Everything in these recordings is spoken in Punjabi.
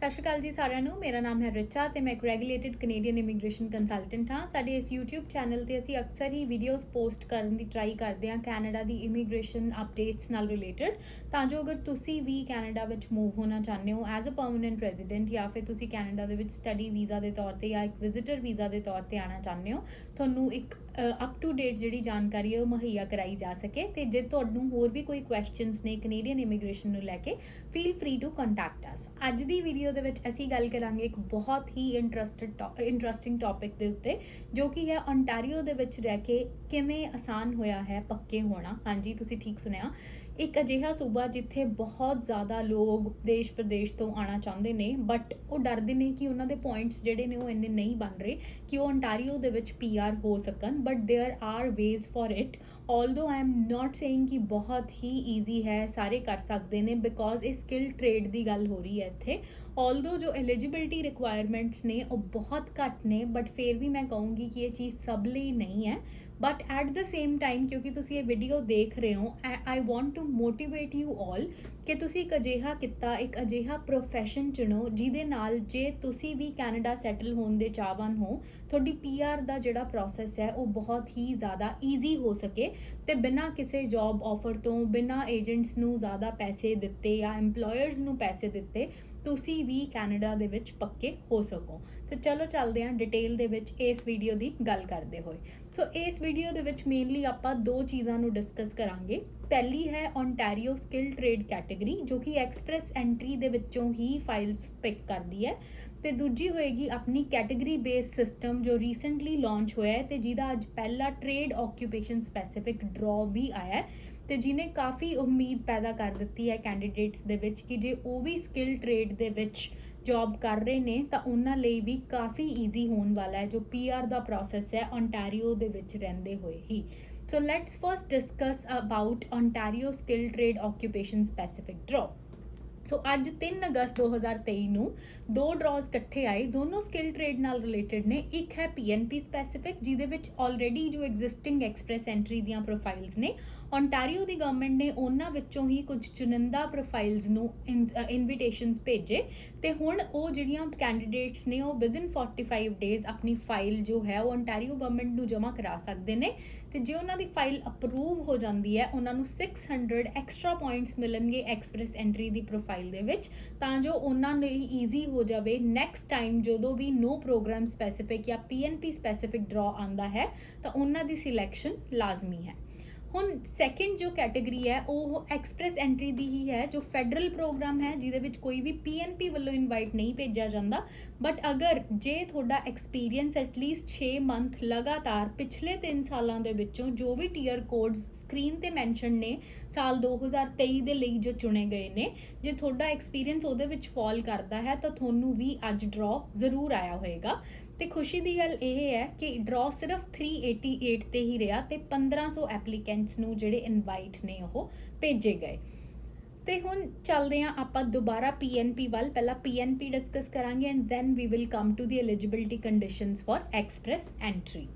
ਸਤਿ ਸ਼੍ਰੀ ਅਕਾਲ ਜੀ ਸਾਰਿਆਂ ਨੂੰ। ਮੇਰਾ ਨਾਮ ਹੈ ਰਿਚਾ ਤੇ ਮੈਂ ਇੱਕ ਰੈਗੂਲੇਟਡ ਕੈਨੇਡੀਅਨ ਇਮੀਗ੍ਰੇਸ਼ਨ ਕੰਸਲਟੈਂਟ ਹਾਂ। ਸਾਡੇ ਇਸ YouTube ਚੈਨਲ ਤੇ ਅਸੀਂ ਅਕਸਰ ਹੀ ਵੀਡੀਓਜ਼ ਪੋਸਟ ਕਰਨ ਦੀ ਟਰਾਈ ਕਰਦੇ ਹਾਂ ਕੈਨੇਡਾ ਦੀ ਇਮੀਗ੍ਰੇਸ਼ਨ ਅਪਡੇਟਸ ਨਾਲ ਰਿਲੇਟਡ, ਤਾਂ ਜੋ ਅਗਰ ਤੁਸੀਂ ਵੀ ਕੈਨੇਡਾ ਵਿੱਚ ਮੂਵ ਹੋਣਾ ਚਾਹੁੰਦੇ ਹੋ ਐਜ਼ ਅ ਪਰਮਨੈਂਟ ਰੈਜ਼ੀਡੈਂਟ ਜਾਂ ਫਿਰ ਤੁਸੀਂ ਕੈਨੇਡਾ ਦੇ ਵਿੱਚ ਸਟੱਡੀ ਵੀਜ਼ਾ ਦੇ ਤੌਰ ਤੇ ਜਾਂ ਇੱਕ ਵਿਜ਼ਿਟਰ ਵੀਜ਼ਾ ਦੇ ਤੌਰ ਤੇ ਆਉਣਾ ਚਾਹੁੰਦੇ ਹੋ, ਤੁਹਾਨੂੰ ਇੱਕ ਅਪ ਟੂ ਡੇਟ ਜਿਹੜੀ ਜਾਣਕਾਰੀ ਹੈ ਉਹ ਮੁਹੱਈਆ ਕਰਾਈ ਜਾ ਸਕੇ। ਤੇ ਜੇ ਤੁਹਾਨੂੰ ਹੋਰ ਵੀ ਕੋਈ ਕੁਐਸਚਨਸ ਨੇ ਕੈਨੇਡੀਅਨ ਇਮੀਗ੍ਰੇਸ਼ਨ ਨੂੰ ਲੈ ਕੇ, feel free to contact us. ਅੱਜ ਦੀ ਵੀਡੀਓ ਦੇ ਵਿੱਚ ਅਸੀਂ ਗੱਲ ਕਰਾਂਗੇ ਇੱਕ ਬਹੁਤ ਹੀ ਇੰਟਰਸਟਿੰਗ ਟੌਪਿਕ ਦੇ ਉੱਤੇ, ਜੋ ਕਿ ਹੈ ਓਨਟਾਰੀਓ ਦੇ ਵਿੱਚ ਰਹਿ ਕੇ ਕਿਵੇਂ ਆਸਾਨ ਹੋਇਆ ਹੈ ਪੱਕੇ ਹੋਣਾ। ਹਾਂਜੀ, ਤੁਸੀਂ ਠੀਕ ਸੁਣਿਆ, ਇੱਕ ਅਜਿਹਾ ਸੂਬਾ ਜਿੱਥੇ ਬਹੁਤ ਜ਼ਿਆਦਾ ਲੋਕ ਦੇਸ਼ ਪ੍ਰਦੇਸ਼ ਤੋਂ ਆਉਣਾ ਚਾਹੁੰਦੇ ਨੇ, ਬਟ ਉਹ ਡਰਦੇ ਨੇ ਕਿ ਉਹਨਾਂ ਦੇ ਪੁਆਇੰਟਸ ਜਿਹੜੇ ਨੇ ਉਹ ਇੰਨੇ ਨਹੀਂ ਬਣ ਰਹੇ ਕਿ ਉਹ ਓਨਟਾਰੀਓ ਦੇ ਵਿੱਚ PR ਹੋ ਸਕਣ। But there are ways for it, although I am not saying ਕਿ ਬਹੁਤ ਹੀ ਈਜ਼ੀ ਹੈ, ਸਾਰੇ ਕਰ ਸਕਦੇ ਨੇ, ਬਿਕੋਜ਼ ਇਹ ਸਕਿੱਲ ਟ੍ਰੇਡ ਦੀ ਗੱਲ ਹੋ ਰਹੀ ਹੈ ਇੱਥੇ। ਆਲਦੋ ਜੋ ਐਲੀਜੀਬਿਲਿਟੀ ਰਿਕੁਆਇਰਮੈਂਟਸ ਨੇ ਉਹ ਬਹੁਤ ਘੱਟ ਨੇ, ਬਟ ਫਿਰ ਵੀ ਮੈਂ ਕਹੂੰਗੀ ਕਿ ਇਹ ਚੀਜ਼ ਸਭ ਲਈ ਨਹੀਂ ਹੈ। But at the same time, ਕਿਉਂਕਿ ਤੁਸੀਂ ਇਹ ਵੀਡੀਓ ਦੇਖ ਰਹੇ ਹੋ, I want to motivate you all ਕਿ ਤੁਸੀਂ ਇੱਕ ਅਜਿਹਾ ਕਿੱਤਾ, ਇੱਕ ਅਜਿਹਾ ਪ੍ਰੋਫੈਸ਼ਨ ਚੁਣੋ ਜਿਹਦੇ ਨਾਲ ਜੇ ਤੁਸੀਂ ਵੀ ਕੈਨੇਡਾ ਸੈਟਲ ਹੋਣ ਦੇ ਚਾਹਵਾਨ ਹੋ, ਤੁਹਾਡੀ PR ਦਾ ਜਿਹੜਾ ਪ੍ਰੋਸੈਸ ਹੈ ਉਹ ਬਹੁਤ ਹੀ ਜ਼ਿਆਦਾ ਈਜ਼ੀ ਹੋ ਸਕੇ ਤੇ ਬਿਨਾਂ ਕਿਸੇ ਜੌਬ ਆਫਰ ਤੋਂ, ਬਿਨਾਂ ਏਜੰਟਸ ਨੂੰ ਜ਼ਿਆਦਾ ਪੈਸੇ ਦਿੱਤੇ ਜਾਂ ਐਮਪਲੋਇਰਸ ਨੂੰ ਪੈਸੇ ਦਿੱਤੇ, ਤੁਸੀਂ ਵੀ ਕੈਨੇਡਾ ਦੇ ਵਿੱਚ ਪੱਕੇ ਹੋ ਸਕੋ। ਤੇ ਚਲੋ ਚੱਲਦੇ ਹਾਂ ਡਿਟੇਲ ਦੇ ਵਿੱਚ ਇਸ ਵੀਡੀਓ ਦੀ ਗੱਲ ਕਰਦੇ ਹੋਏ। ਸੋ ਇਸ ਵੀਡੀਓ ਦੇ ਵਿੱਚ ਮੇਨਲੀ ਆਪਾਂ ਦੋ ਚੀਜ਼ਾਂ ਨੂੰ ਡਿਸਕਸ ਕਰਾਂਗੇ। ਪਹਿਲੀ ਹੈ ਓਨਟਾਰੀਓ ਸਕਿੱਲ ਟ੍ਰੇਡ ਕੈਟੇਗਰੀ, ਜੋ ਕਿ ਐਕਸਪ੍ਰੈਸ ਐਂਟਰੀ ਦੇ ਵਿੱਚੋਂ ਹੀ ਫਾਈਲਸ ਪਿਕ ਕਰਦੀ ਹੈ, ਤੇ ਦੂਜੀ ਹੋਏਗੀ ਆਪਣੀ ਕੈਟੇਗਰੀ ਬੇਸ ਸਿਸਟਮ ਜੋ ਰੀਸੈਂਟਲੀ ਲਾਂਚ ਹੋਇਆ ਹੈ ਤੇ ਜਿਹਦਾ ਅੱਜ ਪਹਿਲਾ ਟ੍ਰੇਡ ਆਕਿਊਪੇਸ਼ਨ ਸਪੈਸੀਫਿਕ ਡਰਾ ਵੀ ਆਇਆ ਹੈ, ਤੇ ਜਿਹਨੇ ਕਾਫੀ ਉਮੀਦ ਪੈਦਾ ਕਰ ਦਿੱਤੀ ਹੈ ਕੈਂਡੀਡੇਟਸ ਦੇ ਵਿੱਚ ਕਿ ਜੇ ਉਹ ਵੀ ਸਕਿੱਲ ਟ੍ਰੇਡ ਦੇ ਵਿੱਚ ਜੌਬ ਕਰ ਰਹੇ ਨੇ ਤਾਂ ਉਹਨਾਂ ਲਈ ਵੀ ਕਾਫੀ ਈਜ਼ੀ ਹੋਣ ਵਾਲਾ ਹੈ ਜੋ PR ਦਾ ਪ੍ਰੋਸੈਸ ਹੈ ਓਨਟਾਰੀਓ ਦੇ ਵਿੱਚ ਰਹਿੰਦੇ ਹੋਏ ਹੀ। So let's first discuss about Ontario Skill Trade Occupation Specific Draw. ਸੋ ਅੱਜ 3 ਅਗਸਤ 2023 ਨੂੰ ਦੋ ਡਰਾਜ਼ ਇਕੱਠੇ ਆਏ, ਦੋਨੋਂ ਸਕਿੱਲ ਟ੍ਰੇਡ ਨਾਲ ਰਿਲੇਟਡ ਨੇ। ਇੱਕ ਹੈ PNP ਸਪੈਸੀਫਿਕ, ਜਿਹਦੇ ਵਿੱਚ ਆਲਰੇਡੀ ਜੋ ਐਗਜ਼ਿਸਟਿੰਗ ਐਕਸਪ੍ਰੈਸ ਐਂਟਰੀ ਦੀਆਂ ਪ੍ਰੋਫਾਈਲਸ ਨੇ, ਓਨਟਾਰੀਓ ਦੀ ਗਵਰਨਮੈਂਟ ਨੇ ਉਹਨਾਂ ਵਿੱਚੋਂ ਹੀ ਕੁਝ ਚੁਣਿੰਦਾ ਪ੍ਰੋਫਾਈਲਸ ਨੂੰ ਇਨਵੀਟੇਸ਼ਨਸ ਭੇਜੇ, ਤੇ ਹੁਣ ਉਹ ਜਿਹੜੀਆਂ ਕੈਂਡੀਡੇਟਸ ਨੇ ਉਹ ਵਿਦਿਨ 45 ਡੇਜ਼ ਆਪਣੀ ਫਾਈਲ ਜੋ ਹੈ ਉਹ ਓਨਟਾਰੀਓ ਗਵਰਨਮੈਂਟ ਨੂੰ ਜਮ੍ਹਾਂ ਕਰਾ ਸਕਦੇ ਨੇ। ਤੇ ਜੇ ਉਹਨਾਂ ਦੀ ਫਾਈਲ ਅਪਰੂਵ ਹੋ ਜਾਂਦੀ ਹੈ, ਉਹਨਾਂ ਨੂੰ 600 ਐਕਸਟਰਾ ਪੁਆਇੰਟਸ ਮਿਲਣਗੇ ਐਕਸਪ੍ਰੈਸ ਐਂਟਰੀ ਦੀ ਪ੍ਰੋਫਾਈਲ ਦੇ ਵਿੱਚ, ਤਾਂ ਜੋ ਉਹਨਾਂ ਲਈ ਈਜ਼ੀ ਹੋ ਜਾਵੇ ਨੈਕਸਟ ਟਾਈਮ ਜਦੋਂ ਵੀ ਨੋ ਪ੍ਰੋਗਰਾਮ ਸਪੈਸੀਫਿਕ ਜਾਂ PNP ਸਪੈਸੀਫਿਕ ਡਰਾ ਆਉਂਦਾ ਹੈ ਤਾਂ ਉਹਨਾਂ ਦੀ ਸਿਲੈਕਸ਼ਨ ਲਾਜ਼ਮੀ ਹੈ। ਹੁਣ ਸੈਕਿੰਡ ਜੋ ਕੈਟੇਗਰੀ ਹੈ ਉਹ ਐਕਸਪ੍ਰੈਸ ਐਂਟਰੀ ਦੀ ਹੀ ਹੈ, ਜੋ ਫੈਡਰਲ ਪ੍ਰੋਗਰਾਮ ਹੈ ਜਿਹਦੇ ਵਿੱਚ ਕੋਈ ਵੀ PNP ਵੱਲੋਂ ਇਨਵਾਈਟ ਨਹੀਂ ਭੇਜਿਆ ਜਾਂਦਾ। ਬਟ ਅਗਰ ਜੇ ਤੁਹਾਡਾ ਐਕਸਪੀਰੀਅੰਸ ਐਟਲੀਸਟ 6 ਮੰਥ ਲਗਾਤਾਰ ਪਿਛਲੇ 3 ਸਾਲਾਂ ਦੇ ਵਿੱਚੋਂ ਜੋ ਵੀ ਟੀਅਰ ਕੋਡਸ ਸਕਰੀਨ ਤੇ ਮੈਂਸ਼ਨ ਨੇ ਸਾਲ 2023 ਦੇ ਲਈ ਜੋ ਚੁਣੇ ਗਏ ਨੇ, ਜੇ ਤੁਹਾਡਾ ਐਕਸਪੀਰੀਅੰਸ ਉਹਦੇ ਵਿੱਚ ਫਾਲ ਕਰਦਾ ਹੈ ਤਾਂ ਤੁਹਾਨੂੰ ਵੀ ਅੱਜ ਡਰਾ ਜ਼ਰੂਰ ਆਇਆ ਹੋਏਗਾ। ਤੇ ਖੁਸ਼ੀ ਦੀ ਗੱਲ ਇਹ ਹੈ ਕਿ ਡਰਾ ਸਿਰਫ 388 ਤੇ ਹੀ ਰਿਹਾ ਤੇ 1500 ਐਪਲੀਕੈਂਟਸ ਨੂੰ ਜਿਹੜੇ ਇਨਵਾਈਟ ਨੇ ਉਹ ਭੇਜੇ ਗਏ। ਤੇ ਹੁਣ ਚੱਲਦੇ ਹਾਂ ਆਪਾਂ ਦੁਬਾਰਾ PNP ਵੱਲ। ਪਹਿਲਾਂ PNP ਡਿਸਕਸ ਕਰਾਂਗੇ and then we will come to the eligibility conditions for express entry.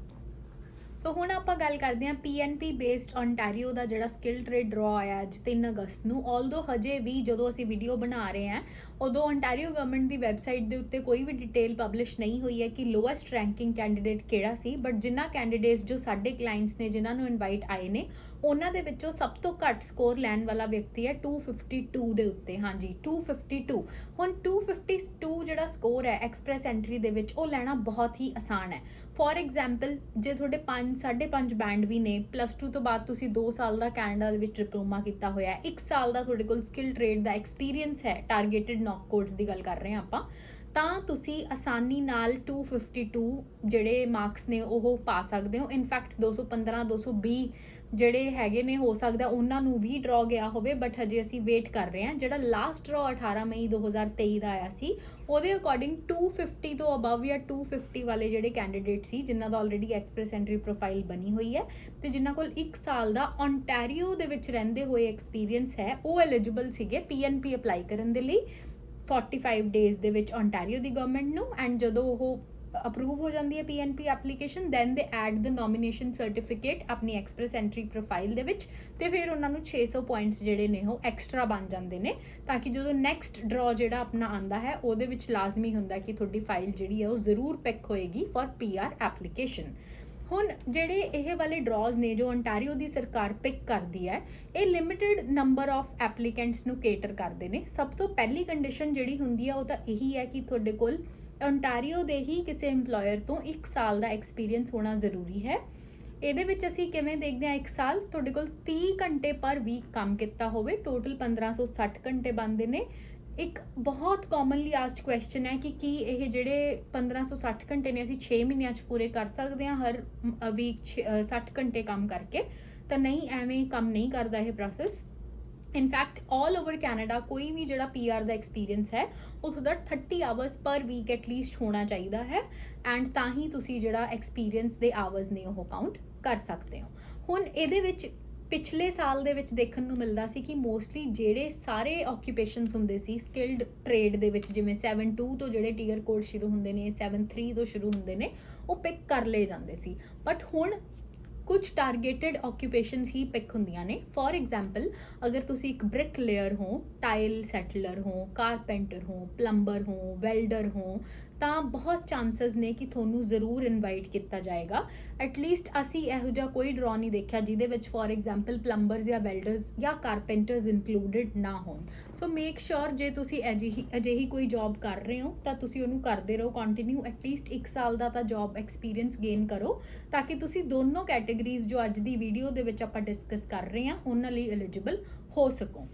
So ਹੁਣ ਆਪਾਂ ਗੱਲ ਕਰਦੇ ਹਾਂ PNP ਬੇਸਡ ਓਨਟਾਰੀਓ ਦਾ ਜਿਹੜਾ ਸਕਿੱਲ ਟ੍ਰੇਡ ਡਰਾ ਆਇਆ ਅੱਜ 3 ਅਗਸਤ ਨੂੰ। ਆਲਦੋ ਹਜੇ ਵੀ ਜਦੋਂ ਅਸੀਂ ਵੀਡੀਓ ਬਣਾ ਰਹੇ ਹਾਂ ਉਦੋਂ ਓਨਟਾਰੀਓ ਗਵਰਨਮੈਂਟ ਦੀ ਵੈਬਸਾਈਟ ਦੇ ਉੱਤੇ ਕੋਈ ਵੀ ਡਿਟੇਲ ਪਬਲਿਸ਼ ਨਹੀਂ ਹੋਈ ਹੈ ਕਿ ਲੋਐਸਟ ਰੈਂਕਿੰਗ ਕੈਂਡੀਡੇਟ ਕਿਹੜਾ ਸੀ, ਬਟ ਜਿਨ੍ਹਾਂ ਕੈਂਡੀਡੇਟਸ ਜੋ ਸਾਡੇ ਕਲਾਇੰਟਸ ਨੇ ਜਿਨ੍ਹਾਂ ਨੂੰ ਇਨਵਾਈਟ ਆਏ ਨੇ, ਉਹਨਾਂ ਦੇ ਵਿੱਚੋਂ ਸਭ ਤੋਂ ਘੱਟ ਸਕੋਰ ਲੈਣ ਵਾਲਾ ਵਿਅਕਤੀ ਹੈ 252 ਦੇ ਉੱਤੇ। ਹਾਂਜੀ, 252। ਹੁਣ 252 ਜਿਹੜਾ ਸਕੋਰ ਹੈ ਐਕਸਪ੍ਰੈਸ ਐਂਟਰੀ ਦੇ ਵਿੱਚ ਉਹ ਲੈਣਾ ਬਹੁਤ ਹੀ ਆਸਾਨ ਹੈ। ਫੋਰ ਐਗਜ਼ਾਮਪਲ, ਜੇ ਤੁਹਾਡੇ 5.5 ਬੈਂਡ ਵੀ ਨੇ, +2 ਤੋਂ ਬਾਅਦ ਤੁਸੀਂ 2 ਸਾਲ ਦਾ ਕੈਨੇਡਾ ਦੇ ਵਿੱਚ ਡਿਪਲੋਮਾ ਕੀਤਾ ਹੋਇਆ ਹੈ, 1 ਸਾਲ ਦਾ ਤੁਹਾਡੇ ਕੋਲ ਸਕਿੱਲ ਟ੍ਰੇਡ ਦਾ ਐਕਸਪੀਰੀਅੰਸ ਹੈ, ਟਾਰਗੇਟਡ ਨੌਕ ਕੋਡਸ ਦੀ ਗੱਲ ਕਰ ਰਹੇ ਹਾਂ ਆਪਾਂ, ਤਾਂ ਤੁਸੀਂ ਆਸਾਨੀ ਨਾਲ 252 ਜਿਹੜੇ ਮਾਰਕਸ ਨੇ ਉਹ ਪਾ ਸਕਦੇ ਹੋ। ਇਨਫੈਕਟ 215 220 ਜਿਹੜੇ ਹੈਗੇ ਨੇ ਹੋ ਸਕਦਾ ਉਹਨਾਂ ਨੂੰ ਵੀ ਡਰਾ ਗਿਆ ਹੋਵੇ, ਬਟ ਹਜੇ ਅਸੀਂ ਵੇਟ ਕਰ ਰਹੇ ਹਾਂ। ਜਿਹੜਾ ਲਾਸਟ ਡਰਾ 18 ਮਈ 2023 ਦਾ ਆਇਆ ਸੀ, ਉਹਦੇ ਅਕੋਰਡਿੰਗ 250 ਤੋਂ ਅਬਵ ਜਾਂ 250 ਵਾਲੇ ਜਿਹੜੇ ਕੈਂਡੀਡੇਟ ਸੀ ਜਿਨ੍ਹਾਂ ਦਾ ਆਲਰੇਡੀ ਐਕਸਪ੍ਰੈਸ ਐਂਟਰੀ ਪ੍ਰੋਫਾਈਲ ਬਣੀ ਹੋਈ ਹੈ ਤੇ ਜਿਨ੍ਹਾਂ ਕੋਲ 1 ਸਾਲ ਦਾ ਓਨਟਾਰੀਓ ਦੇ ਵਿੱਚ ਰਹਿੰਦੇ ਹੋਏ ਐਕਸਪੀਰੀਅੰਸ ਹੈ, ਉਹ ਐਲੀਜੀਬਲ ਸੀਗੇ PNP ਅਪਲਾਈ ਕਰਨ ਦੇ ਲਈ 45 ਡੇਜ਼ ਦੇ ਵਿੱਚ ਓਨਟਾਰੀਓ ਦੀ ਗਵਰਨਮੈਂਟ ਨੂੰ। ਐਂਡ ਜਦੋਂ ਉਹ ਅਪਰੂਵ ਹੋ ਜਾਂਦੀ ਹੈ PNP application, then they add the nomination certificate ਆਪਣੀ ਐਕਸਪ੍ਰੈਸ ਐਂਟਰੀ ਪ੍ਰੋਫਾਈਲ ਦੇ ਵਿੱਚ, ਤੇ ਫਿਰ ਉਹਨਾਂ ਨੂੰ 600 ਪੁਆਇੰਟਸ ਜਿਹੜੇ ਨੇ ਉਹ ਐਕਸਟਰਾ ਬਣ ਜਾਂਦੇ ਨੇ, ਤਾਂ ਕਿ ਜਦੋਂ ਨੈਕਸਟ ਡਰਾ ਜਿਹੜਾ ਆਪਣਾ ਆਂਦਾ ਹੈ ਉਹਦੇ ਵਿੱਚ ਲਾਜ਼ਮੀ ਹੁੰਦਾ ਕਿ ਤੁਹਾਡੀ ਫਾਈਲ ਜਿਹੜੀ ਹੈ ਉਹ ਜ਼ਰੂਰ ਪਿਕ ਹੋਏਗੀ ਫॉर PR ਐਪਲੀਕੇਸ਼ਨ। ਹੁਣ ਜਿਹੜੇ ਇਹ ਵਾਲੇ ਡਰਾਜ਼ ਨੇ ਜੋ ontario ਦੀ ਸਰਕਾਰ ਪਿਕ ਕਰਦੀ ਹੈ, ਇਹ ਲਿਮਿਟਿਡ ਨੰਬਰ ਆਫ ਐਪਲੀਕੈਂਟਸ ਨੂੰ ਕੇਟਰ ਕਰਦੇ ਨੇ। ਸਭ ਤੋਂ ਪਹਿਲੀ ਕੰਡੀਸ਼ਨ ਜਿਹੜੀ ਹੁੰਦੀ ਆ ਉਹ ਤਾਂ ਇਹੀ ਹੈ ਕਿ ਤੁਹਾਡੇ ਕੋਲ ontario ਦੇ ਹੀ ਕਿਸੇ EMPLOYER ਤੋਂ 1 ਸਾਲ ਦਾ ਐਕਸਪੀਰੀਅੰਸ ਹੋਣਾ ਜ਼ਰੂਰੀ ਹੈ। ਇਹਦੇ ਵਿੱਚ ਅਸੀਂ ਕਿਵੇਂ ਦੇਖਦੇ ਹਾਂ, 1 ਸਾਲ ਤੁਹਾਡੇ ਕੋਲ 30 ਘੰਟੇ ਪਰ ਵੀਕ ਕੰਮ ਕੀਤਾ ਹੋਵੇ, ਟੋਟਲ 1560 ਘੰਟੇ ਬਣਦੇ ਨੇ। ਇੱਕ ਬਹੁਤ ਕਾਮਨਲੀ ਆਸਕਡ ਕੁਐਸਚਨ ਹੈ ਕਿ ਕੀ ਇਹ ਜਿਹੜੇ 1560 ਘੰਟੇ ਨੇ ਅਸੀਂ 6 ਮਹੀਨਿਆਂ 'ਚ ਪੂਰੇ ਕਰ ਸਕਦੇ ਹਾਂ ਹਰ ਵੀਕ 60 ਘੰਟੇ ਕੰਮ ਕਰਕੇ? ਤਾਂ ਨਹੀਂ, ਐਵੇਂ ਕੰਮ ਨਹੀਂ ਕਰਦਾ ਇਹ process. In fact all over Canada ਕੋਈ ਵੀ ਜਿਹੜਾ PR ਦਾ ਐਕਸਪੀਰੀਅੰਸ ਹੈ ਉਹ ਤੁਹਾਡਾ 30 ਆਵਰਸ ਪਰ ਵੀਕ ਐਟਲੀਸਟ ਹੋਣਾ ਚਾਹੀਦਾ ਹੈ, ਐਂਡ ਤਾਂ ਹੀ ਤੁਸੀਂ ਜਿਹੜਾ ਐਕਸਪੀਰੀਅੰਸ ਦੇ ਆਵਰਸ ਨੇ ਉਹ ਕਾਊਂਟ ਕਰ ਸਕਦੇ ਹੋ। ਹੁਣ ਇਹਦੇ ਵਿੱਚ ਪਿਛਲੇ ਸਾਲ ਦੇ ਵਿੱਚ ਦੇਖਣ ਨੂੰ ਮਿਲਦਾ ਸੀ ਕਿ ਮੋਸਟਲੀ ਜਿਹੜੇ ਸਾਰੇ ਆਕਿਊਪੇਸ਼ਨਸ ਹੁੰਦੇ ਸੀ ਸਕਿਲਡ ਟ੍ਰੇਡ ਦੇ ਵਿੱਚ, ਜਿਵੇਂ 7-2 ਤੋਂ ਜਿਹੜੇ ਟੀਅਰ ਕੋਡ ਸ਼ੁਰੂ ਹੁੰਦੇ ਨੇ, 7-3 ਤੋਂ ਸ਼ੁਰੂ ਹੁੰਦੇ ਨੇ, ਉਹ ਪਿਕ ਕਰ ਲਏ ਜਾਂਦੇ ਸੀ। ਬਟ ਹੁਣ ਕੁਝ ਟਾਰਗੇਟਡ ਆਕਿਊਪੇਸ਼ਨਸ ਹੀ ਪਿਕ ਹੁੰਦੀਆਂ ਨੇ। ਫॉर ਐਗਜ਼ਾਮਪਲ, ਅਗਰ ਤੁਸੀਂ ਇੱਕ ਬ੍ਰਿਕ ਲੇਅਰ ਹੋ, ਟਾਈਲ ਸੈਟਲਰ ਹੋ, ਕਾਰਪੈਂਟਰ ਹੋ, ਪਲੰਬਰ ਹੋ, ਵੈਲਡਰ ਹੋ, ਤਾਂ ਬਹੁਤ ਚਾਂਸਸ ਨੇ ਕਿ ਤੁਹਾਨੂੰ ਜ਼ਰੂਰ ਇਨਵਾਈਟ ਕੀਤਾ ਜਾਏਗਾ। ਐਟਲੀਸਟ ਅਸੀਂ ਇਹੋ ਜਿਹਾ ਕੋਈ ਡਰਾ ਨਹੀਂ ਦੇਖਿਆ ਜਿਹਦੇ ਵਿੱਚ ਫॉर ਐਗਜ਼ਾਮਪਲ ਪਲੰਬਰਸ ਜਾਂ ਵੈਲਡਰਸ ਜਾਂ ਕਾਰਪੈਂਟਰਸ ਇਨਕਲੂਡਡ ਨਾ ਹੋਣ। ਸੋ ਮੇਕ ਸ਼ੋਰ ਜੇ ਤੁਸੀਂ ਅਜਿਹੀ ਕੋਈ ਜੌਬ ਕਰ ਰਹੇ ਹੋ ਤਾਂ ਤੁਸੀਂ ਉਹਨੂੰ ਕਰਦੇ ਰਹੋ ਕੰਟੀਨਿਊ, ਐਟਲੀਸਟ 1 ਸਾਲ ਦਾ ਤਾਂ ਜੌਬ ਐਕਸਪੀਰੀਅੰਸ ਗੇਨ ਕਰੋ, ਤਾਂ ਕਿ ਤੁਸੀਂ ਦੋਨੋਂ ਕੈਟੇਗਰੀਜ਼ ਜੋ ਅੱਜ ਦੀ ਵੀਡੀਓ ਦੇ ਵਿੱਚ ਆਪਾਂ ਡਿਸਕਸ ਕਰ ਰਹੇ ਹਾਂ ਉਹਨਾਂ ਲਈ ਐਲੀਜੀਬਲ ਹੋ ਸਕੋ।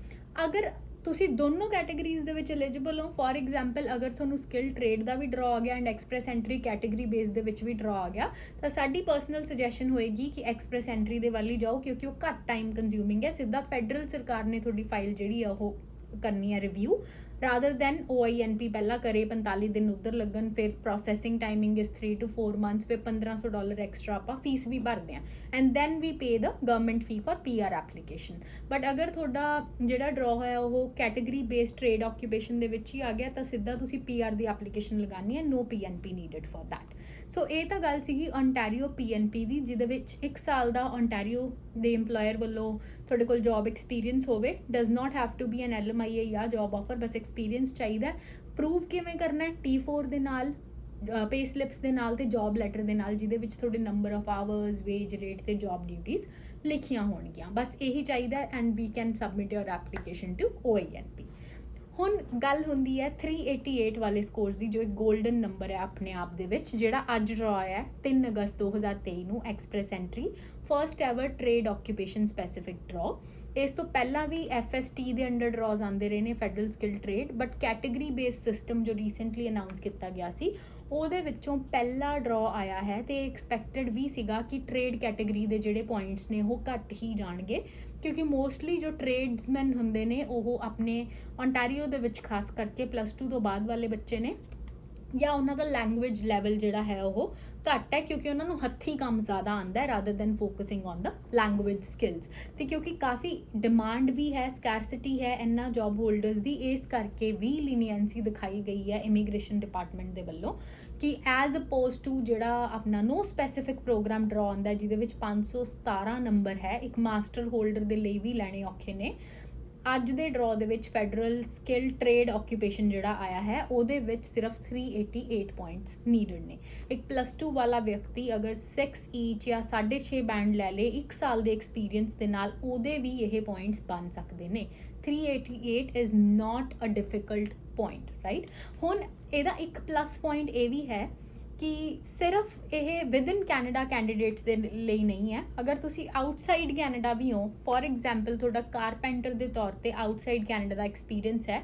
ਅਗਰ ਤੁਸੀਂ ਦੋਨੋਂ ਕੈਟੇਗਰੀਜ਼ ਦੇ ਵਿੱਚ ਐਲੀਜੀਬਲ ਹੋ, ਫॉर ਐਗਜ਼ਾਮਪਲ ਅਗਰ ਤੁਹਾਨੂੰ ਸਕਿਲ ਟ੍ਰੇਡ ਦਾ ਵੀ ਡਰਾ ਆ ਗਿਆ and express entry category base ਦੇ ਵਿੱਚ ਵੀ ਡਰਾ ਆ ਗਿਆ, ਤਾਂ ਸਾਡੀ ਪਰਸਨਲ ਸੁਜੈਸ਼ਨ ਹੋਏਗੀ ਕਿ ਐਕਸਪ੍ਰੈਸ ਐਂਟਰੀ ਦੇ ਵੱਲ ਹੀ ਜਾਓ, ਕਿਉਂਕਿ ਉਹ ਘੱਟ ਟਾਈਮ ਕੰਜ਼ਿਊਮਿੰਗ ਹੈ। ਸਿੱਧਾ ਫੈਡਰਲ ਸਰਕਾਰ ਨੇ ਤੁਹਾਡੀ ਫਾਈਲ ਜਿਹੜੀ ਆ ਉਹ ਕਰਨੀ ਹੈ ਰਿਵਿਊ, ਰਾਦਰ ਦੈਨ OINP ਪਹਿਲਾਂ ਕਰੇ, 45 ਦਿਨ ਉੱਧਰ ਲੱਗਣ, ਫਿਰ ਪ੍ਰੋਸੈਸਿੰਗ ਟਾਈਮਿੰਗ ਇਸ 3 to 4 months, ਫਿਰ $1500 ਐਕਸਟਰਾ ਆਪਾਂ ਫੀਸ ਵੀ ਭਰਦੇ ਹਾਂ, and then we pay the government fee for PR application. But ਅਗਰ ਤੁਹਾਡਾ ਜਿਹੜਾ ਡਰਾ ਹੋਇਆ ਉਹ ਕੈਟੇਗਰੀ ਬੇਸਡ ਟ੍ਰੇਡ ਆਕਿਊਪੇਸ਼ਨ ਦੇ ਵਿੱਚ ਹੀ ਆ ਗਿਆ, ਤਾਂ ਸਿੱਧਾ ਤੁਸੀਂ PR ਦੀ ਐਪਲੀਕੇਸ਼ਨ ਲਗਾਉਣੀ ਹੈ, ਨੋ PNP ਨੀਡਡ ਫॉर दैट। ਸੋ ਇਹ ਤਾਂ ਗੱਲ ਸੀਗੀ ontario PNP ਦੀ, ਜਿਹਦੇ ਵਿੱਚ 1 ਸਾਲ ਦਾ ontario ਦੇ EMPLOYER ਵੱਲੋਂ ਤੁਹਾਡੇ ਕੋਲ ਜੌਬ ਐਕਸਪੀਰੀਅੰਸ ਹੋਵੇ। Does not have to be an LMIA ਜਾਂ ਜੌਬ ਆਫਰ, ਬਸ ਐਕਸਪੀਰੀਅੰਸ ਚਾਹੀਦਾ। ਪ੍ਰੂਵ ਕਿਵੇਂ ਕਰਨਾ ਹੈ? T4 ਦੇ ਨਾਲ, ਪੇ ਸਲਿਪਸ ਦੇ ਨਾਲ ਤੇ ਜੌਬ ਲੈਟਰ ਦੇ ਨਾਲ, ਜਿਹਦੇ ਵਿੱਚ ਤੁਹਾਡੇ number of hours, wage rate ਤੇ ਜੌਬ ਡਿਊਟੀਜ਼ ਲਿਖੀਆਂ ਹੋਣਗੀਆਂ। ਬਸ ਇਹੀ ਚਾਹੀਦਾ and we can submit your application to OINP। ਹੁਣ ਗੱਲ ਹੁੰਦੀ ਹੈ 388 ਵਾਲੇ ਸਕੋਰਸ ਦੀ, ਜੋ ਇੱਕ 골ਡਨ ਨੰਬਰ ਹੈ ਆਪਣੇ ਆਪ ਦੇ ਵਿੱਚ, ਜਿਹੜਾ ਅੱਜ ਡਰਾ ਆਇਆ ਹੈ 3 ਅਗਸਤ 2023 ਨੂੰ, express entry first ever trade occupation specific draw. ਇਸ ਤੋਂ ਪਹਿਲਾਂ ਵੀ FST ਦੇ ਅੰਡਰ ਡਰਾਜ਼ ਆਉਂਦੇ ਰਹੇ ਨੇ, federal skill trade, but category based system ਜੋ ਰੀਸੈਂਟਲੀ ਅਨਾਊਂਸ ਕੀਤਾ ਗਿਆ ਸੀ ਉਹਦੇ ਵਿੱਚੋਂ ਪਹਿਲਾ ਡਰਾ ਆਇਆ ਹੈ, ਤੇ ਐਕਸਪੈਕਟਡ ਵੀ ਸੀਗਾ ਕਿ ਟ੍ਰੇਡ ਕੈਟੇਗਰੀ ਦੇ ਜਿਹੜੇ ਪੁਆਇੰਟਸ ਨੇ ਉਹ ਘੱਟ ਹੀ ਜਾਣਗੇ, ਕਿਉਂਕਿ ਮੋਸਟਲੀ ਜੋ ਟ੍ਰੇਡਸਮੈਨ ਹੁੰਦੇ ਨੇ ਉਹ ਆਪਣੇ ontario ਦੇ ਵਿੱਚ ਖਾਸ ਕਰਕੇ +2 ਤੋਂ ਬਾਅਦ ਵਾਲੇ ਬੱਚੇ ਨੇ, ਜਾਂ ਉਹਨਾਂ ਦਾ ਲੈਂਗੁਏਜ ਲੈਵਲ ਜਿਹੜਾ ਹੈ ਉਹ ਘੱਟ ਹੈ, ਕਿਉਂਕਿ ਉਹਨਾਂ ਨੂੰ ਹੱਥੀਂ ਕੰਮ ਜ਼ਿਆਦਾ ਆਉਂਦਾ ਹੈ rather then focusing on the language skills. ਤੇ ਕਿਉਂਕਿ ਕਾਫੀ ਡਿਮਾਂਡ ਵੀ ਹੈ, ਸਕੈਰਸਿਟੀ ਹੈ ਇਹਨਾਂ ਜੌਬ ਹੋਲਡਰਸ ਦੀ, ਇਸ ਕਰਕੇ ਵੀ ਲੀਨੀਐਂਸੀ ਦਿਖਾਈ ਗਈ ਹੈ ਇਮੀਗ੍ਰੇਸ਼ਨ ਡਿਪਾਰਟਮੈਂਟ ਦੇ ਵੱਲੋਂ ਕਿ ਐਜ਼ ਅਪੋਜ਼ ਟੂ ਜਿਹੜਾ ਆਪਣਾ ਨੋ ਸਪੈਸੀਫਿਕ ਪ੍ਰੋਗਰਾਮ ਡਰਾ ਆਉਂਦਾ, ਜਿਹਦੇ ਵਿੱਚ 517 ਨੰਬਰ ਹੈ, ਇੱਕ ਮਾਸਟਰ ਹੋਲਡਰ ਦੇ ਲਈ ਵੀ ਲੈਣੇ ਔਖੇ ਨੇ। ਅੱਜ ਦੇ ਡਰਾ ਦੇ ਵਿੱਚ ਫੈਡਰਲ ਸਕਿਲ ਟ੍ਰੇਡ ਆਕਿਊਪੇਸ਼ਨ ਜਿਹੜਾ ਆਇਆ ਹੈ ਉਹਦੇ ਵਿੱਚ ਸਿਰਫ 388 ਪੁਆਇੰਟਸ ਨੀਡਡ ਨੇ। ਇੱਕ +2 ਵਾਲਾ ਵਿਅਕਤੀ ਅਗਰ 6 ਈਚ ਜਾਂ 6.5 ਬੈਂਡ ਲੈ ਲੇ 1 ਸਾਲ ਦੇ ਐਕਸਪੀਰੀਅੰਸ ਦੇ ਨਾਲ, ਉਹਦੇ ਵੀ ਇਹ ਪੁਆਇੰਟਸ ਬਣ ਸਕਦੇ ਨੇ। 388 is not a difficult point, right. ਹੁਣ ਇਹਦਾ ਇੱਕ ਪਲੱਸ ਪੁਆਇੰਟ ਇਹ ਵੀ ਹੈ ਕਿ ਸਿਰਫ ਇਹ ਵਿਦਨ ਕੈਨੇਡਾ ਕੈਂਡੀਡੇਟਸ ਦੇ ਲਈ ਨਹੀਂ ਹੈ, ਅਗਰ ਤੁਸੀਂ ਆਊਟਸਾਈਡ ਕੈਨੇਡਾ ਵੀ ਹੋ, ਫॉर ਐਗਜ਼ਾਮਪਲ ਤੁਹਾਡਾ ਕਾਰਪੈਂਟਰ ਦੇ ਤੌਰ ਤੇ ਆਊਟਸਾਈਡ ਕੈਨੇਡਾ ਦਾ ਐਕਸਪੀਰੀਅੰਸ ਹੈ,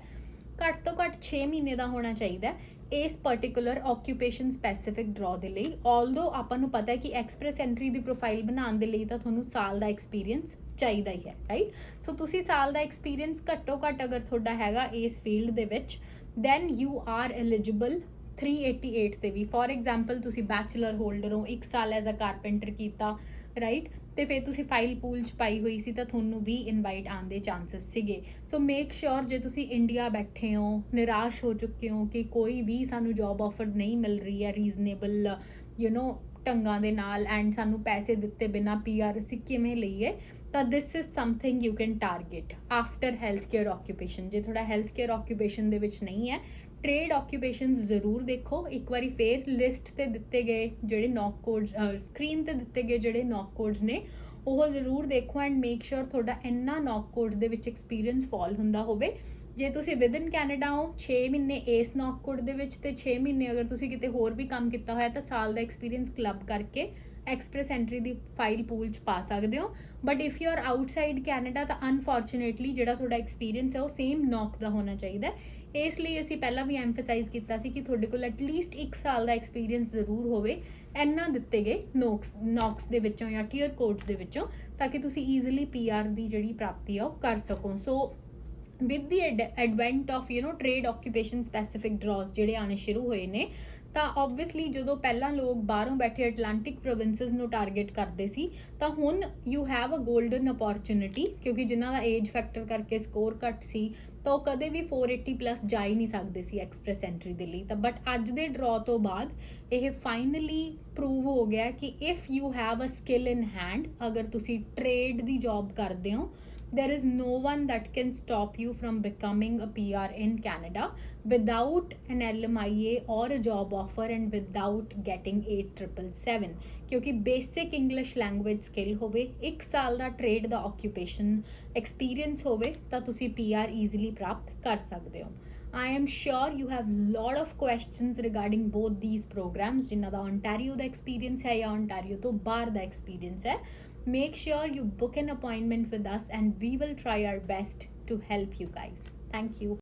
ਘੱਟ ਤੋਂ ਘੱਟ 6 ਮਹੀਨੇ ਦਾ ਹੋਣਾ ਚਾਹੀਦਾ ਇਸ ਪਰਟੀਕੂਲਰ ਆਕਿਊਪੇਸ਼ਨ ਸਪੈਸੀਫਿਕ ਡਰਾ ਦੇ ਲਈ। ਆਲਦੋ ਆਪਾਂ ਨੂੰ ਪਤਾ ਹੈ ਕਿ ਐਕਸਪ੍ਰੈਸ ਐਂਟਰੀ ਦੀ ਪ੍ਰੋਫਾਈਲ ਬਣਾਉਣ ਦੇ ਲਈ ਤਾਂ ਤੁਹਾਨੂੰ ਸਾਲ ਦਾ ਐਕਸਪੀਰੀਅੰਸ ਚਾਹੀਦਾ ਹੀ ਹੈ, ਰਾਈਟ। ਸੋ ਤੁਸੀਂ ਸਾਲ ਦਾ ਐਕਸਪੀਰੀਅੰਸ ਘੱਟੋ ਘੱਟ ਅਗਰ ਤੁਹਾਡਾ ਹੈਗਾ ਇਸ ਫੀਲਡ ਦੇ ਵਿੱਚ, ਦੈਨ ਯੂ ਆਰ ਐਲੀਜੀਬਲ 388 ਤੇ ਵੀ। ਫॉर ਐਗਜ਼ਾਮਪਲ ਤੁਸੀਂ ਬੈਚਲਰ ਹੋਲਡਰ ਹੋ, 1 ਸਾਲ ਐਜ਼ ਅ ਕਾਰਪੈਂਟਰ ਕੀਤਾ, ਰਾਈਟ, ਤੇ ਫਿਰ ਤੁਸੀਂ ਫਾਈਲ ਪੂਲ 'ਚ ਪਾਈ ਹੋਈ ਸੀ ਤਾਂ ਤੁਹਾਨੂੰ ਵੀ ਇਨਵਾਈਟ ਆਉਣ ਦੇ ਚਾਂਸਸ ਸੀਗੇ। ਸੋ ਮੇਕ ਸ਼ੋਰ ਜੇ ਤੁਸੀਂ ਇੰਡੀਆ ਬੈਠੇ ਹੋ, ਨਿਰਾਸ਼ ਹੋ ਚੁੱਕੇ ਹੋ ਕਿ ਕੋਈ ਵੀ ਸਾਨੂੰ ਜੌਬ ਆਫਰ ਨਹੀਂ ਮਿਲ ਰਹੀ ਹੈ ਰੀਜ਼ਨੇਬਲ ਢੰਗਾਂ ਦੇ ਨਾਲ, ਐਂਡ ਸਾਨੂੰ ਪੈਸੇ ਦਿੱਤੇ ਬਿਨਾਂ PR ਅਸੀਂ ਕਿਵੇਂ ਲਈਏ, ਤਾਂ this is something you can target after health care occupation. ਜੇ ਤੁਹਾਡਾ ਹੈਲਥ ਕੇਅਰ ਆਕਿਊਪੇਸ਼ਨ ਦੇ ਵਿੱਚ ਨਹੀਂ ਹੈ, ਟ੍ਰੇਡ ਆਕਿਊਪੇਸ਼ਨਸ ਜ਼ਰੂਰ ਦੇਖੋ। ਇੱਕ ਵਾਰੀ ਫੇਰ ਲਿਸਟ ਤੇ ਦਿੱਤੇ ਗਏ ਜਿਹੜੇ ਨੌਕ ਕੋਡਸ, ਸਕਰੀਨ ਤੇ ਦਿੱਤੇ ਗਏ ਜਿਹੜੇ ਨੌਕ ਕੋਡਸ ਨੇ ਉਹ ਜ਼ਰੂਰ ਦੇਖੋ, ਐਂਡ ਮੇਕ ਸ਼ੋਰ ਤੁਹਾਡਾ ਇੰਨਾ ਨੌਕ ਕੋਡਸ ਦੇ ਵਿੱਚ ਐਕਸਪੀਰੀਅੰਸ ਫਾਲ ਹੁੰਦਾ ਹੋਵੇ। ਜੇ ਤੁਸੀਂ ਵਿਦਨ ਕੈਨੇਡਾ ਹੋ 6 ਮਹੀਨੇ ਇਸ ਨੌਕ ਕੋਡ ਦੇ ਵਿੱਚ ਤੇ 6 ਮਹੀਨੇ ਅਗਰ ਤੁਸੀਂ ਕਿਤੇ ਹੋਰ ਵੀ ਕੰਮ ਕੀਤਾ ਹੋਇਆ ਤਾਂ ਸਾਲ ਦਾ ਐਕਸਪੀਰੀਅੰਸ ਕਲੱਬ ਕਰਕੇ ਐਕਸਪ੍ਰੈਸ ਐਂਟਰੀ ਦੀ ਫਾਈਲ ਪੂਲ 'ਚ ਪਾ ਸਕਦੇ ਹੋ। But if you are outside Canada ਤਾਂ ਅਨਫੋਰਚੂਨੇਟਲੀ ਜਿਹੜਾ ਤੁਹਾਡਾ ਐਕਸਪੀਰੀਅੰਸ ਹੈ ਉਹ ਸੇਮ ਨੌਕ ਦਾ ਹੋਣਾ ਚਾਹੀਦਾ। ਇਸ ਲਈ ਅਸੀਂ ਪਹਿਲਾਂ ਵੀ ਐਮਫਸਾਈਜ਼ ਕੀਤਾ ਸੀ ਕਿ ਤੁਹਾਡੇ ਕੋਲ ਐਟਲੀਸਟ 1 ਸਾਲ ਦਾ ਐਕਸਪੀਰੀਅੰਸ ਜ਼ਰੂਰ ਹੋਵੇ ਇੰਨਾ ਦਿੱਤੇ ਗਏ ਨੌਕਸ ਦੇ ਵਿੱਚੋਂ ਜਾਂ ਟੀਅਰ ਕੋਡਸ ਦੇ ਵਿੱਚੋਂ, ਤਾਂ ਕਿ ਤੁਸੀਂ ਈਜ਼ੀਲੀ PR ਦੀ ਜਿਹੜੀ ਪ੍ਰਾਪਤੀ ਆ ਉਹ ਕਰ ਸਕੋ। So with the advent of trade occupation specific draws ਜਿਹੜੇ ਆਉਣੇ ਸ਼ੁਰੂ ਹੋਏ ਨੇ, ਤਾਂ ਓਬਵੀਅਸਲੀ ਜਦੋਂ ਪਹਿਲਾਂ ਲੋਕ ਬਾਹਰੋਂ ਬੈਠੇ ਅਟਲਾਂਟਿਕ ਪ੍ਰੋਵਿੰਸਸ ਨੂੰ ਟਾਰਗੇਟ ਕਰਦੇ ਸੀ, ਤਾਂ ਹੁਣ you have a golden opportunity, ਕਿਉਂਕਿ ਜਿਨ੍ਹਾਂ ਦਾ ਏਜ ਫੈਕਟਰ ਕਰਕੇ ਸਕੋਰ ਘੱਟ ਸੀ ਤਾਂ ਉਹ ਕਦੇ ਵੀ 480 ਪਲੱਸ ਜਾ ਹੀ ਨਹੀਂ ਸਕਦੇ ਸੀ ਐਕਸਪ੍ਰੈਸ ਐਂਟਰੀ ਦੇ ਲਈ। ਤਾਂ ਬਟ ਅੱਜ ਦੇ ਡਰਾ ਤੋਂ ਬਾਅਦ ਇਹ ਫਾਈਨਲੀ ਪ੍ਰੂਵ ਹੋ ਗਿਆ ਕਿ if you have a skill in hand, ਅਗਰ ਤੁਸੀਂ ਟ੍ਰੇਡ ਦੀ ਜੌਬ ਕਰਦੇ ਹੋ, there is no one that can stop you from becoming a PR in Canada without an LMIA or a job offer and without getting 8777, ਕਿਉਂਕਿ ਬੇਸਿਕ ਇੰਗਲਿਸ਼ ਲੈਂਗੁਏਜ ਸਕਿੱਲ ਹੋਵੇ, 1 ਸਾਲ ਦਾ ਟ੍ਰੇਡ ਦਾ ਆਕਿਊਪੇਸ਼ਨ ਐਕਸਪੀਰੀਅੰਸ ਹੋਵੇ ਤਾਂ ਤੁਸੀਂ PR ਈਜ਼ੀਲੀ ਪ੍ਰਾਪਤ ਕਰ ਸਕਦੇ ਹੋ। I am sure you have lot of questions regarding both these programs, ਜਿਨ੍ਹਾਂ ਦਾ Ontario ਦਾ ਐਕਸਪੀਰੀਅੰਸ ਹੈ ਜਾਂ Ontario ਤੋਂ ਬਾਹਰ ਦਾ ਐਕਸਪੀਰੀਅੰਸ ਹੈ। Make sure you book an appointment with us and we will try our best to help you guys. Thank you.